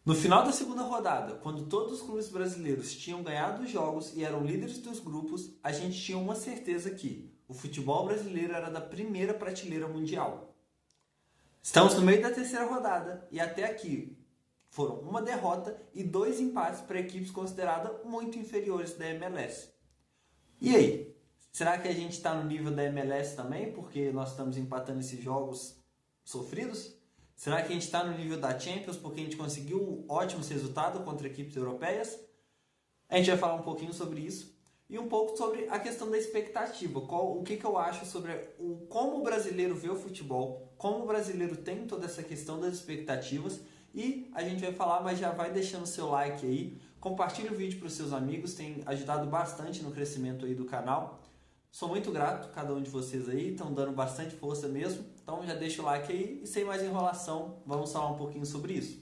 No final da segunda rodada, quando todos os clubes brasileiros tinham ganhado os jogos e eram líderes dos grupos, a gente tinha uma certeza que o futebol brasileiro era da primeira prateleira mundial. Estamos no meio da terceira rodada e até aqui foram uma derrota e 2 empates para equipes consideradas muito inferiores da MLS. E aí? Será que a gente está no nível da MLS também, porque nós estamos empatando esses jogos sofridos? Será que a gente está no nível da Champions porque a gente conseguiu ótimos resultados contra equipes europeias? A gente vai falar um pouquinho sobre isso e um pouco sobre a questão da expectativa. O que eu acho sobre como o brasileiro vê o futebol, como o brasileiro tem toda essa questão das expectativas. E a gente vai falar, mas já vai deixando seu like aí, compartilhe o vídeo para os seus amigos, tem ajudado bastante no crescimento aí do canal. Sou muito grato a cada um de vocês aí, estão dando bastante força mesmo. Então já deixa o like aí e sem mais enrolação, vamos falar um pouquinho sobre isso.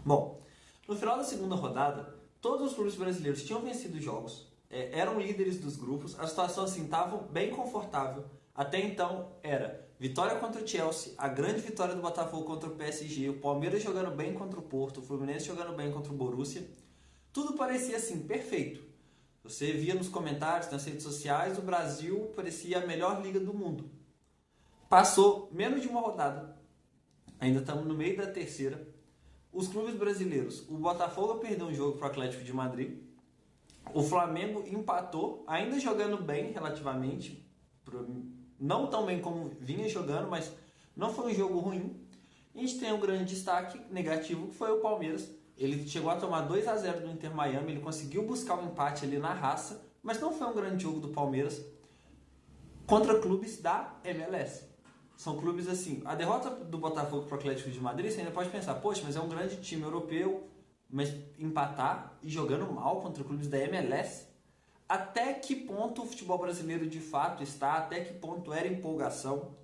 Bom, no final da segunda rodada, todos os clubes brasileiros tinham vencido jogos, eram líderes dos grupos, a situação assim estava bem confortável. Até então era vitória contra o Chelsea, a grande vitória do Botafogo contra o PSG, o Palmeiras jogando bem contra o Porto, o Fluminense jogando bem contra o Borussia. Tudo parecia assim, perfeito. Você via nos comentários, nas redes sociais, o Brasil parecia a melhor liga do mundo. Passou menos de uma rodada, ainda estamos no meio da terceira. Os clubes brasileiros, o Botafogo perdeu um jogo para o Atlético de Madrid, o Flamengo empatou, ainda jogando bem relativamente, não tão bem como vinha jogando, mas não foi um jogo ruim. A gente tem um grande destaque negativo que foi o Palmeiras. Ele chegou a tomar 2-0 do Inter Miami, ele conseguiu buscar um empate ali na raça, mas não foi um grande jogo do Palmeiras contra clubes da MLS. São clubes assim, a derrota do Botafogo para o Atlético de Madrid, você ainda pode pensar, poxa, mas é um grande time europeu, mas empatar e jogando mal contra clubes da MLS? Até que ponto o futebol brasileiro de fato está, até que ponto era empolgação?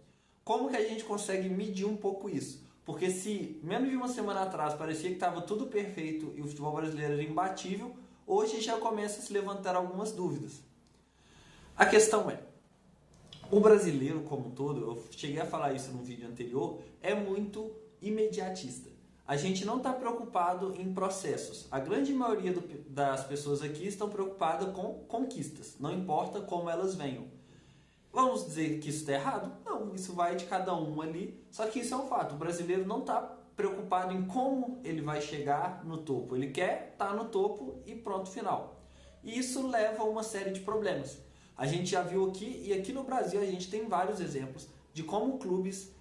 Como que a gente consegue medir um pouco isso? Porque se menos de uma semana atrás parecia que estava tudo perfeito e o futebol brasileiro era imbatível, hoje já começa a se levantar algumas dúvidas. A questão é, o brasileiro como um todo, eu cheguei a falar isso no vídeo anterior, é muito imediatista. A gente não está preocupado em processos. A grande maioria das pessoas aqui estão preocupadas com conquistas, não importa como elas venham. Vamos dizer que isso está errado? Não, isso vai de cada um ali. Só que isso é um fato. O brasileiro não está preocupado em como ele vai chegar no topo. Ele quer estar no topo e pronto, final. E isso leva a uma série de problemas. A gente já viu aqui, e aqui no Brasil a gente tem vários exemplos de como clubes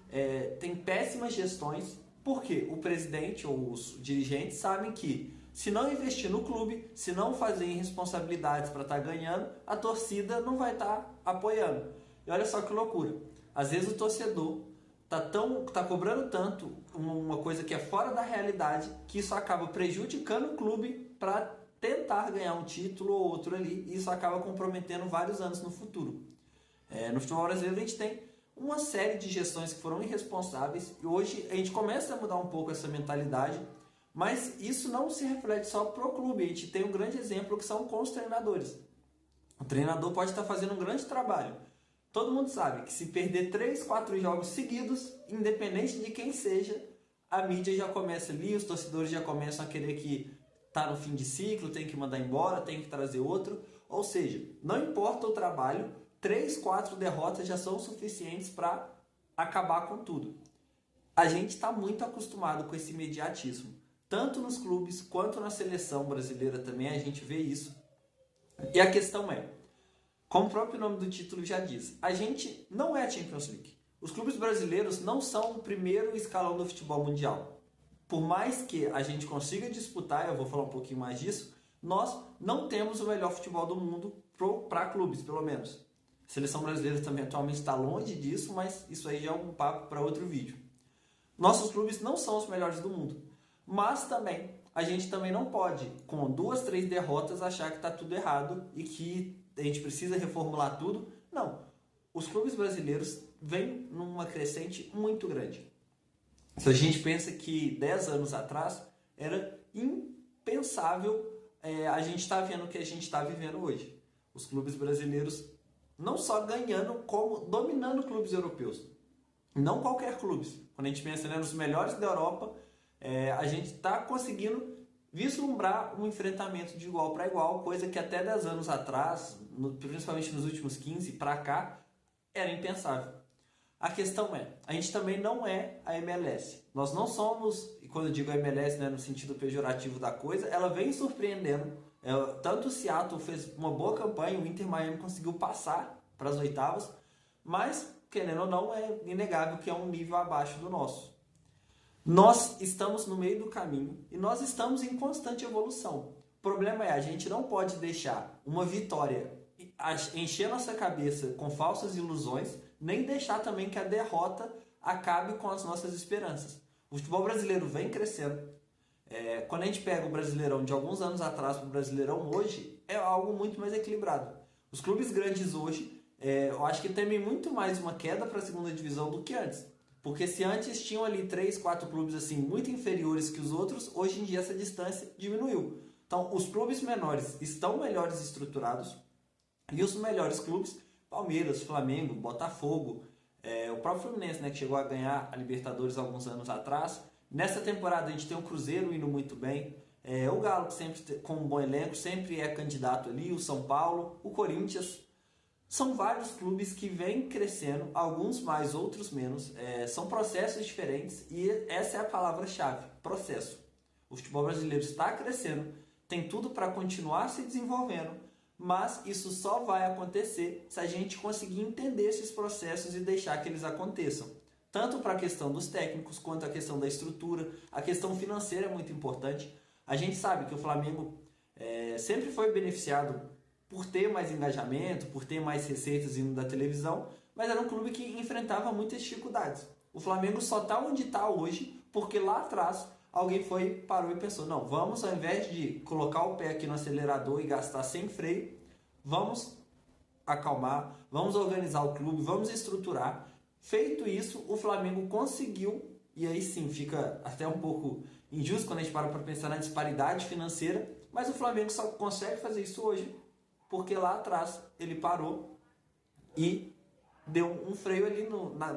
têm péssimas gestões, porque o presidente ou os dirigentes sabem que se não investir no clube, se não fazer responsabilidades para estar ganhando, a torcida não vai estar apoiando. E olha só que loucura. Às vezes o torcedor tá cobrando tanto uma coisa que é fora da realidade, que isso acaba prejudicando o clube para tentar ganhar um título ou outro ali, e isso acaba comprometendo vários anos no futuro. No futebol brasileiro a gente tem uma série de gestões que foram irresponsáveis e hoje a gente começa a mudar um pouco essa mentalidade, mas isso não se reflete só para o clube. A gente tem um grande exemplo que são com os treinadores. O treinador pode estar fazendo um grande trabalho. Todo mundo sabe que se perder 3, 4 jogos seguidos, independente de quem seja, a mídia já começa ali, os torcedores já começam a querer que está no fim de ciclo, tem que mandar embora, tem que trazer outro. Ou seja, não importa o trabalho, 3, 4 derrotas já são suficientes para acabar com tudo. A gente está muito acostumado com esse imediatismo. Tanto nos clubes quanto na seleção brasileira também a gente vê isso. E a questão é, como o próprio nome do título já diz, a gente não é a Champions League. Os clubes brasileiros não são o primeiro escalão do futebol mundial. Por mais que a gente consiga disputar, eu vou falar um pouquinho mais disso, nós não temos o melhor futebol do mundo para clubes, pelo menos. A seleção brasileira também atualmente está longe disso, mas isso aí já é um papo para outro vídeo. Nossos clubes não são os melhores do mundo, mas também a gente também não pode, com 2, 3 derrotas, achar que está tudo errado e que a gente precisa reformular tudo. Não, os clubes brasileiros vêm numa crescente muito grande. Se a gente pensa que 10 anos atrás era impensável a gente estar vendo o que a gente está vivendo hoje. Os clubes brasileiros não só ganhando, como dominando clubes europeus. Não qualquer clube. Quando a gente pensa nos melhores da Europa, a gente está conseguindo vislumbrar um enfrentamento de igual para igual, coisa que até 10 anos atrás, principalmente nos últimos 15 para cá, era impensável. A questão é, a gente também não é a MLS. Nós não somos, e quando eu digo a MLS, né, no sentido pejorativo da coisa, ela vem surpreendendo. Tanto o Seattle fez uma boa campanha, o Inter Miami conseguiu passar para as oitavas, mas, querendo ou não, é inegável que é um nível abaixo do nosso. Nós estamos no meio do caminho e nós estamos em constante evolução. O problema é, a gente não pode deixar uma vitória encher nossa cabeça com falsas ilusões, nem deixar também que a derrota acabe com as nossas esperanças. O futebol brasileiro vem crescendo. Quando a gente pega o Brasileirão de alguns anos atrás para o Brasileirão hoje, é algo muito mais equilibrado. Os clubes grandes hoje, eu acho que temem muito mais uma queda para a segunda divisão do que antes. Porque se antes tinham ali 3, 4 clubes assim muito inferiores que os outros, hoje em dia essa distância diminuiu. Então, os clubes menores estão melhores estruturados e os melhores clubes, Palmeiras, Flamengo, Botafogo, o próprio Fluminense, né, que chegou a ganhar a Libertadores alguns anos atrás. Nessa temporada a gente tem o Cruzeiro indo muito bem, o Galo, que sempre com um bom elenco, sempre é candidato ali, o São Paulo, o Corinthians. São vários clubes que vêm crescendo, alguns mais, outros menos. São processos diferentes e essa é a palavra-chave, processo. O futebol brasileiro está crescendo, tem tudo para continuar se desenvolvendo, mas isso só vai acontecer se a gente conseguir entender esses processos e deixar que eles aconteçam. Tanto para a questão dos técnicos, quanto a questão da estrutura. A questão financeira é muito importante. A gente sabe que o Flamengo sempre foi beneficiado por ter mais engajamento, por ter mais receitas vindo da televisão, mas era um clube que enfrentava muitas dificuldades. O Flamengo só está onde está hoje porque lá atrás alguém parou e pensou, não, vamos, ao invés de colocar o pé aqui no acelerador e gastar sem freio, vamos acalmar, vamos organizar o clube, vamos estruturar. Feito isso, o Flamengo conseguiu, e aí sim fica até um pouco injusto quando a gente para pensar na disparidade financeira, mas o Flamengo só consegue fazer isso hoje porque lá atrás ele parou e deu um freio ali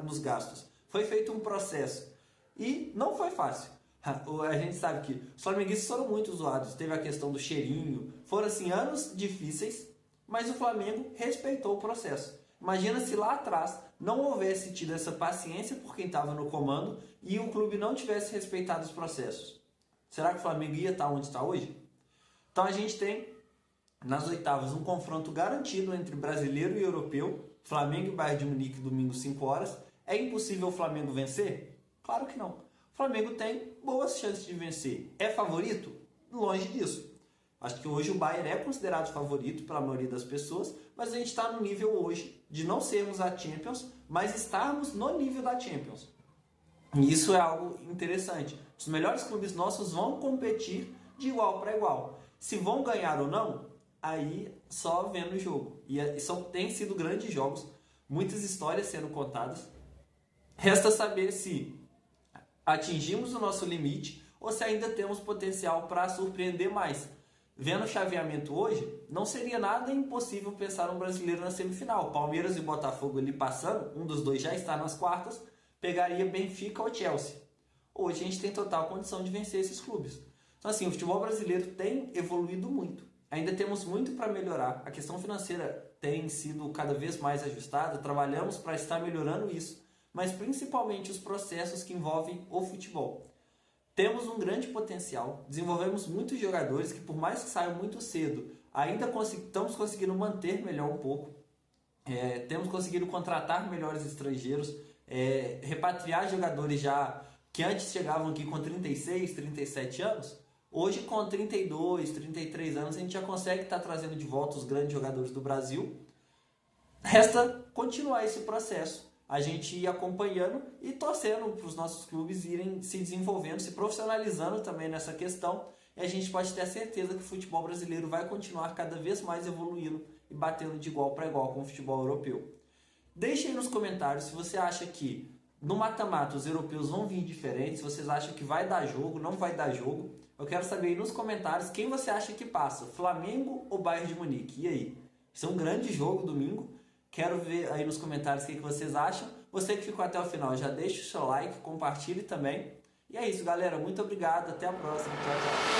nos gastos. Foi feito um processo e não foi fácil. A gente sabe que os flamenguistas foram muito zoados, teve a questão do cheirinho, foram assim anos difíceis, mas o Flamengo respeitou o processo. Imagina se lá atrás não houvesse tido essa paciência por quem estava no comando e o clube não tivesse respeitado os processos. Será que o Flamengo ia estar onde está hoje? Então a gente tem nas oitavas um confronto garantido entre brasileiro e europeu, Flamengo e Bayern de Munique, domingo 5 horas. É impossível o Flamengo vencer? Claro que não. O Flamengo tem boas chances de vencer. É favorito? Longe disso. Acho que hoje o Bayern é considerado favorito pela maioria das pessoas, mas a gente está no nível hoje de não sermos a Champions, mas estarmos no nível da Champions. E isso é algo interessante. Os melhores clubes nossos vão competir de igual para igual. Se vão ganhar ou não, aí só vendo o jogo. E tem sido grandes jogos, muitas histórias sendo contadas. Resta saber se atingimos o nosso limite ou se ainda temos potencial para surpreender mais. Vendo o chaveamento hoje, não seria nada impossível pensar um brasileiro na semifinal. Palmeiras e Botafogo ali passando, um dos dois já está nas quartas, pegaria Benfica ou Chelsea. Hoje a gente tem total condição de vencer esses clubes. Então assim, o futebol brasileiro tem evoluído muito. Ainda temos muito para melhorar. A questão financeira tem sido cada vez mais ajustada, trabalhamos para estar melhorando isso, mas principalmente os processos que envolvem o futebol. Temos um grande potencial, desenvolvemos muitos jogadores que, por mais que saiam muito cedo, ainda estamos conseguindo manter melhor um pouco. Temos conseguido contratar melhores estrangeiros, repatriar jogadores já que antes chegavam aqui com 36, 37 anos. Hoje, com 32, 33 anos, a gente já consegue estar trazendo de volta os grandes jogadores do Brasil. Resta continuar esse processo. A gente ir acompanhando e torcendo para os nossos clubes irem se desenvolvendo, se profissionalizando também nessa questão. E a gente pode ter a certeza que o futebol brasileiro vai continuar cada vez mais evoluindo e batendo de igual para igual com o futebol europeu. Deixe aí nos comentários se você acha que no mata-mata os europeus vão vir diferentes, se vocês acham que vai dar jogo, não vai dar jogo. Eu quero saber aí nos comentários quem você acha que passa, Flamengo ou Bayern de Munique. E aí? Isso é um grande jogo domingo. Quero ver aí nos comentários o que vocês acham. Você que ficou até o final, já deixa o seu like, compartilhe também. E é isso, galera. Muito obrigado. Até a próxima. Tchau, tchau.